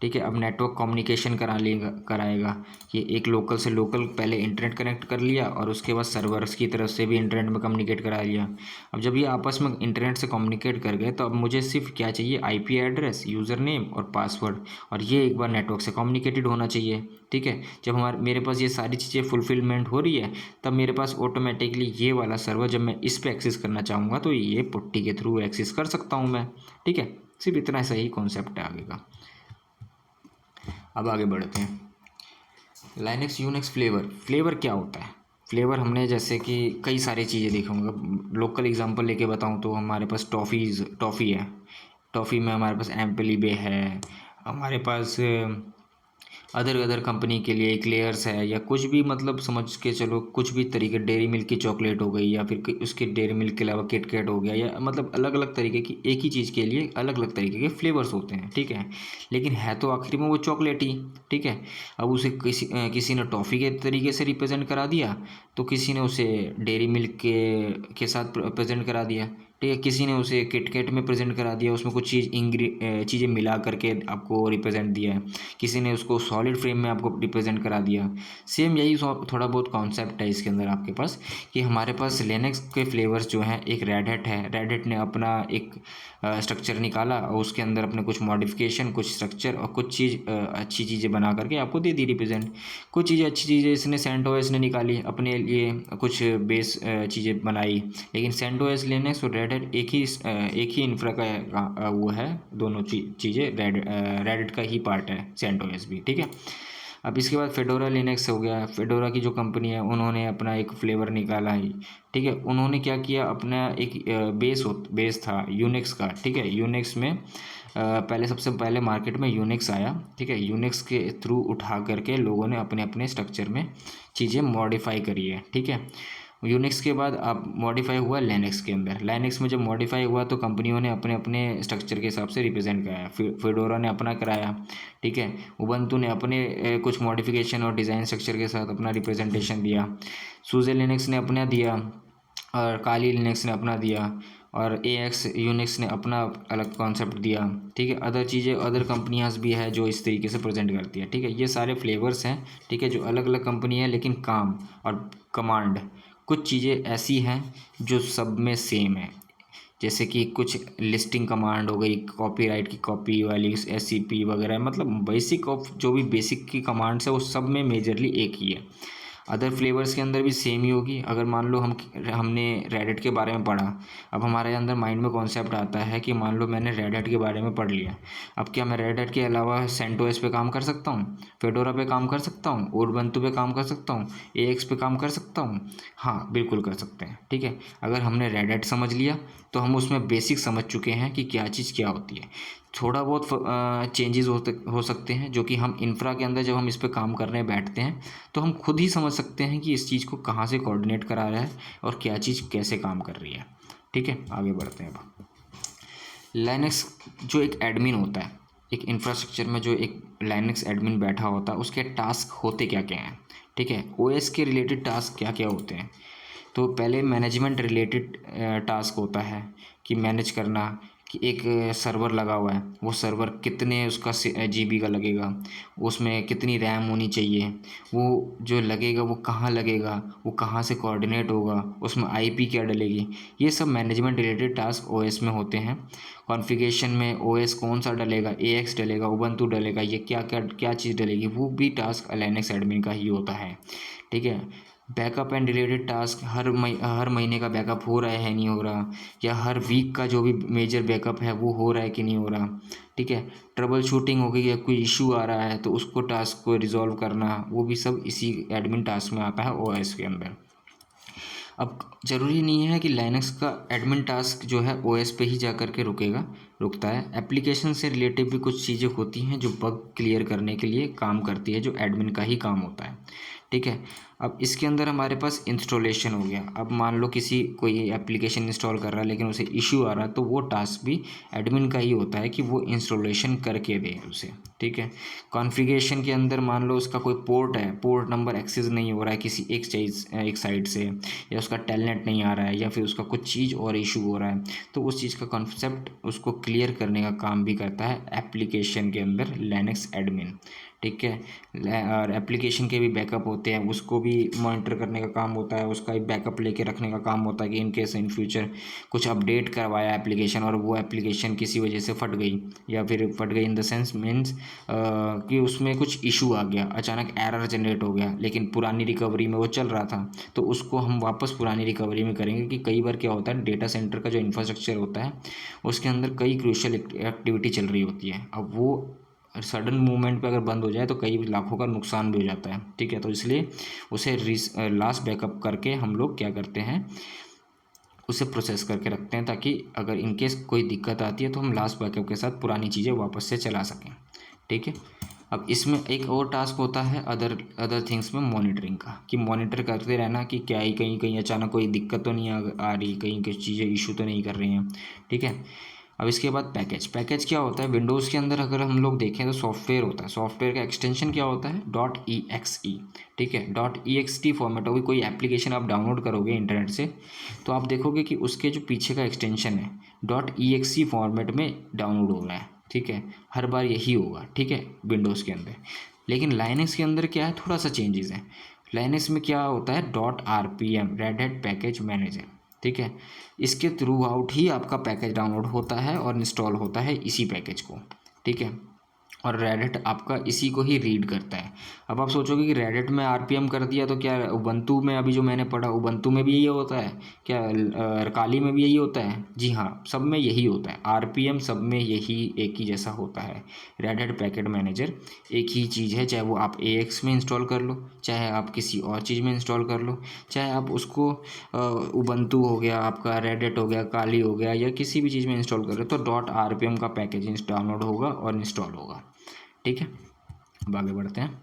ठीक है। अब नेटवर्क कम्युनिकेशन कराएगा। ये एक लोकल से लोकल पहले इंटरनेट कनेक्ट कर लिया और उसके बाद सर्वर्स की तरफ से भी इंटरनेट में कम्युनिकेट करा लिया। अब जब ये आपस में इंटरनेट से कम्युनिकेट कर गए तो अब मुझे सिर्फ क्या चाहिए, आईपी एड्रेस, यूज़र नेम और पासवर्ड, और ये एक बार नेटवर्क से कम्युनिकेटेड होना चाहिए, ठीक है। जब मेरे पास ये सारी चीज़ें फुलफिलमेंट हो रही है तब मेरे पास ऑटोमेटिकली ये वाला सर्वर जब मैं इस पर एक्सेस करना चाहूँगा तो ये पुट्टी के थ्रू एक्सेस कर सकता हूँ मैं, ठीक है। सिर्फ इतना सही कॉन्सेप्ट है आगे का। अब आगे बढ़ते हैं। लाइनक्स यूनिक्स फ्लेवर क्या होता है। फ्लेवर हमने जैसे कि कई सारी चीज़ें देखी होंगे। लोकल एग्जांपल लेके बताऊँ तो हमारे पास टॉफ़ी है। टॉफ़ी में हमारे पास एम्पलीबे है, हमारे पास अदर अदर कंपनी के लिए एक्लेयर्स है, या कुछ भी मतलब समझ के चलो कुछ भी तरीके, डेयरी मिल्क की चॉकलेट हो गई या फिर उसके डेयरी मिल्क के अलावा किटकैट हो गया, या मतलब अलग अलग तरीके की एक ही चीज़ के लिए अलग अलग तरीके के फ्लेवर्स होते हैं, ठीक है। लेकिन है तो आखिर में वो चॉकलेट ही, ठीक है। अब उसे किसी ने टॉफ़ी के तरीके से रिप्रेजेंट करा दिया तो किसी ने उसे डेयरी मिल्क के साथ प्रेजेंट करा दिया, ठीक है। किसी ने उसे किटकैट में प्रेजेंट करा दिया, उसमें कुछ चीज़ें मिला करके आपको रिप्रेजेंट दिया है। किसी ने उसको सॉलिड फ्रेम में आपको रिप्रेजेंट करा दिया। सेम यही थोड़ा बहुत कॉन्सेप्ट है इसके अंदर आपके पास, कि हमारे पास लिनक्स के फ्लेवर्स जो हैं, एक रेड हैट है, रेड हैट ने अपना एक स्ट्रक्चर निकाला और उसके अंदर अपने कुछ मॉडिफिकेशन, कुछ स्ट्रक्चर और कुछ अच्छी चीज़ें बना करके आपको दे दी रिप्रेजेंट। कुछ चीज़ें अच्छी चीज़ें इसने सेंटोस ने निकाली अपने लिए, कुछ बेस चीज़ें बनाई। लेकिन सेंटोस लिनक्स और रेड हैट एक ही इंफ्रा का वो है, दोनों चीज़ें रेडिट का ही पार्ट है सेंटोस भी, ठीक है। अब इसके बाद फेडोरा लिनक्स हो गया। फेडोरा की जो कंपनी है उन्होंने अपना एक फ्लेवर निकाला है, ठीक है। उन्होंने क्या किया, अपना एक बेस था यूनिक्स का, ठीक है। यूनिक्स में सबसे पहले मार्केट में यूनिक्स आया, ठीक है। यूनिक्स के थ्रू उठा करके लोगों ने अपने अपने स्ट्रक्चर में चीज़ें मॉडिफाई करी है, ठीक है। यूनिक्स के बाद अब मॉडिफाई हुआ लिनक्स के अंदर। लिनक्स में जब मॉडिफाई हुआ तो कंपनियों ने अपने अपने स्ट्रक्चर के हिसाब से रिप्रेजेंट कराया। फेडोरा ने अपना कराया, ठीक है। उबंटू ने अपने कुछ मॉडिफिकेशन और डिज़ाइन स्ट्रक्चर के साथ अपना रिप्रेजेंटेशन दिया। सूजे लिनक्स ने अपना दिया और काली लिनक्स ने अपना दिया और AX यूनिक्स ने अपना अलग कॉन्सेप्ट दिया, ठीक है। अदर चीज़ें, अदर कंपनियाँ भी है जो इस तरीके से प्रेजेंट करती है, ठीक है। ये सारे फ्लेवर्स हैं, ठीक है, जो अलग अलग कंपनी है, लेकिन काम और कमांड कुछ चीज़ें ऐसी हैं जो सब में सेम है। जैसे कि कुछ लिस्टिंग कमांड हो गई, कॉपीराइट की कॉपी वाली, SCP वगैरह, मतलब बेसिक ऑफ जो भी बेसिक की कमांड्स है वो सब में मेजरली एक ही है। अदर फ्लेवर्स के अंदर भी सेम ही होगी। अगर मान लो हमने रेडिट के बारे में पढ़ा, अब हमारे अंदर माइंड में कॉन्सेप्ट आता है कि मान लो मैंने रेड हैट के बारे में पढ़ लिया, अब क्या मैं रेड हैट के अलावा सेंटोस पे काम कर सकता हूँ, फेडोरा पे काम कर सकता हूँ, उबंटू पे काम कर सकता हूँ, AX पे काम कर सकता हूँ? हाँ, बिल्कुल कर सकते हैं, ठीक है। अगर हमने रेड हैट समझ लिया तो हम उसमें बेसिक समझ चुके हैं कि क्या चीज़ क्या होती है। थोड़ा बहुत चेंजेस हो सकते हैं जो कि हम इंफ्रा के अंदर जब हम इस पर काम करने बैठते हैं तो हम खुद ही समझ सकते हैं कि इस चीज़ को कहाँ से कोऑर्डिनेट करा रहा है और क्या चीज़ कैसे काम कर रही है, ठीक है। आगे बढ़ते हैं। अब लिनक्स जो एक एडमिन होता है, एक इंफ्रास्ट्रक्चर में जो एक लाइनक्स एडमिन बैठा होता है उसके टास्क होते क्या क्या हैं, ठीक है। ओएस के रिलेटेड टास्क क्या क्या होते हैं, तो पहले मैनेजमेंट रिलेटेड टास्क होता है कि मैनेज करना कि एक सर्वर लगा हुआ है, वो सर्वर कितने उसका जीबी का लगेगा, उसमें कितनी रैम होनी चाहिए, वो जो लगेगा वो कहाँ लगेगा, वो कहाँ से कोऑर्डिनेट होगा, उसमें आईपी क्या डलेगी, ये सब मैनेजमेंट रिलेटेड टास्क ओएस में होते हैं। कॉन्फ़िगरेशन में ओएस कौन सा डलेगा, एएक्स डलेगा, उबंटू डलेगा, ये क्या क्या क्या चीज़ डलेगी, वो भी टास्क लिनक्स एडमिन का ही होता है, ठीक है। बैकअप एंड रिलेटेड टास्क हर महीने का बैकअप हो रहा है नहीं हो रहा, या हर वीक का जो भी मेजर बैकअप है वो हो रहा है कि नहीं हो रहा, ठीक है। ट्रबल शूटिंग हो गई या कोई इशू आ रहा है तो उसको टास्क को रिजॉल्व करना, वो भी सब इसी एडमिन टास्क में आता है ओएस के अंदर। अब ज़रूरी नहीं है कि लाइनक्स का एडमिन टास्क जो है ओएस पे ही जा कर के रुकता है। एप्लीकेशन से रिलेटेड भी कुछ चीज़ें होती हैं जो बग क्लियर करने के लिए काम करती है, जो एडमिन का ही काम होता है, ठीक है। अब इसके अंदर हमारे पास इंस्टॉलेशन हो गया। अब मान लो कोई एप्लीकेशन इंस्टॉल कर रहा है लेकिन उसे इशू आ रहा है, तो वो टास्क भी एडमिन का ही होता है कि वो इंस्टॉलेशन करके दे उसे, ठीक है। कॉन्फ़िगरेशन के अंदर मान लो उसका कोई पोर्ट है, पोर्ट नंबर एक्सेस नहीं हो रहा है किसी एक साइड से, या उसका टेलनेट नहीं आ रहा है, या फिर उसका कुछ चीज़ और इशू हो रहा है, तो उस चीज़ का कॉन्सेप्ट उसको क्लियर करने का काम भी करता है एप्लीकेशन के अंदर लिनक्स एडमिन, ठीक है। और एप्लीकेशन के भी बैकअप होते हैं, उसको भी मॉनिटर करने का काम होता है, उसका एक बैकअप लेके रखने का काम होता है कि इन केस इन फ्यूचर कुछ अपडेट करवाया एप्लीकेशन और वो एप्लीकेशन किसी वजह से फट गई, या फिर फट गई इन द सेंस मीन्स कि उसमें कुछ इशू आ गया, अचानक एरर जनरेट हो गया, लेकिन पुरानी रिकवरी में वो चल रहा था, तो उसको हम वापस पुरानी रिकवरी में करेंगे। कि कई बार क्या होता है, डेटा सेंटर का जो इंफ्रास्ट्रक्चर होता है उसके अंदर कई क्रूशियल एक्टिविटी चल रही होती है, अब वो सडन मूवमेंट पे अगर बंद हो जाए तो कई लाखों का नुकसान भी हो जाता है, ठीक है। तो इसलिए उसे लास्ट बैकअप करके हम लोग क्या करते हैं, उसे प्रोसेस करके रखते हैं, ताकि अगर इनकेस कोई दिक्कत आती है तो हम लास्ट बैकअप के साथ पुरानी चीज़ें वापस से चला सकें, ठीक है। अब इसमें एक और टास्क होता है अदर थिंग्स में मॉनिटरिंग का, कि मॉनिटर करते रहना कि क्या ही कहीं कहीं अचानक कोई दिक्कत तो नहीं आ रही, कहीं कुछ चीज़ें इशू तो नहीं कर रही हैं, ठीक है। अब इसके बाद पैकेज क्या होता है, विंडोज़ के अंदर अगर हम लोग देखें तो सॉफ्टवेयर होता है, सॉफ्टवेयर का एक्सटेंशन क्या होता है, .exe, ठीक है। .ext फॉर्मेट होगी, कोई एप्लीकेशन आप डाउनलोड करोगे इंटरनेट से तो आप देखोगे कि उसके जो पीछे का एक्सटेंशन है .exe फॉर्मेट में डाउनलोड हो रहा है, ठीक है। हर बार यही होगा, ठीक है, विंडोज़ के अंदर। लेकिन लाइनक्स के अंदर क्या है, थोड़ा सा चेंजेस है। लाइनक्स में क्या होता है, .rpm red hat package manager, ठीक है। इसके थ्रू आउट ही आपका पैकेज डाउनलोड होता है और इंस्टॉल होता है इसी पैकेज को, ठीक है। और रेडिट आपका इसी को ही रीड करता है। अब आप सोचोगे कि रेडिट में आरपीएम कर दिया तो क्या उबंटू में, अभी जो मैंने पढ़ा उबंटू में भी यही होता है क्या, काली में भी यही होता है, जी हाँ, सब में यही होता है, आरपीएम सब में यही एक ही जैसा होता है। रेडिट पैकेट मैनेजर एक ही चीज़ है, चाहे वो आप एएक्स में इंस्टॉल कर लो, चाहे आप किसी और चीज़ में इंस्टॉल कर लो, चाहे आप उसको उबंटू हो गया आपका, रेडिट हो गया, काली हो गया, या किसी भी चीज़ में इंस्टॉल कर लो तो .rpm का पैकेज डाउनलोड होगा और इंस्टॉल होगा, ठीक है। अब आगे बढ़ते हैं।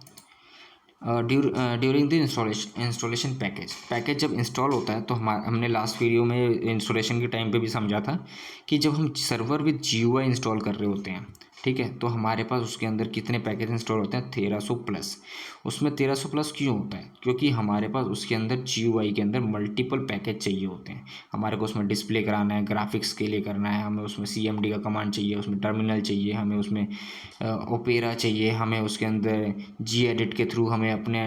ड्यूरिंग द इंस्टॉलेशन पैकेज जब इंस्टॉल होता है तो हमने लास्ट वीडियो में इंस्टॉलेशन के टाइम पे भी समझा था कि जब हम सर्वर विद GUI इंस्टॉल कर रहे होते हैं, ठीक है, तो हमारे पास उसके अंदर कितने पैकेज इंस्टॉल होते हैं, 1300 प्लस। उसमें 1300 प्लस क्यों होता है, क्योंकि हमारे पास उसके अंदर GUI के अंदर मल्टीपल पैकेज चाहिए होते हैं। हमारे को उसमें डिस्प्ले कराना है, ग्राफिक्स के लिए करना है, हमें उसमें CMD का कमांड चाहिए, उसमें टर्मिनल चाहिए, हमें उसमें ओपेरा चाहिए, हमें उसके अंदर Gedit के थ्रू हमें अपने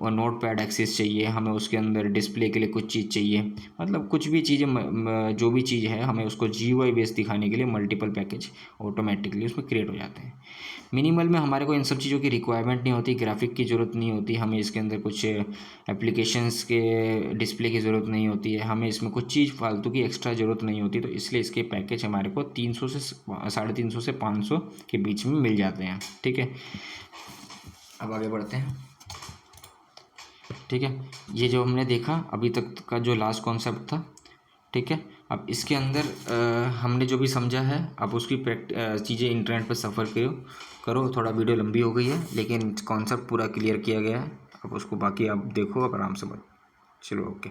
नोटपैड एक्सेस चाहिए, हमें उसके अंदर डिस्प्ले के लिए कुछ चीज़ चाहिए, मतलब कुछ भी चीज़ें जो भी चीज़ है हमें उसको GUI बेस दिखाने के लिए मल्टीपल पैकेज ऑटोमेटिकली उसमें क्रिएट हो जाते हैं। मिनिमल में हमारे को इन सब चीज़ों की रिक्वायरमेंट नहीं होती, ग्राफिक की ज़रूरत नहीं होती, हमें इसके अंदर कुछ एप्लीकेशंस के डिस्प्ले की ज़रूरत नहीं होती है, हमें इसमें कुछ चीज़ फालतू की एक्स्ट्रा ज़रूरत नहीं होती, तो इसलिए इसके पैकेज हमारे को 300 से 350 से 500 के बीच में मिल जाते हैं, ठीक है। अब आगे बढ़ते हैं, ठीक है। ये जो हमने देखा अभी तक का जो लास्ट कॉन्सेप्ट था, ठीक है। अब इसके अंदर हमने जो भी समझा है अब उसकी चीज़ें इंटरनेट पर सफ़र करो थोड़ा वीडियो लंबी हो गई है लेकिन कॉन्सेप्ट पूरा क्लियर किया गया है। अब उसको बाकी आप देखो अब आराम से चलो ओके।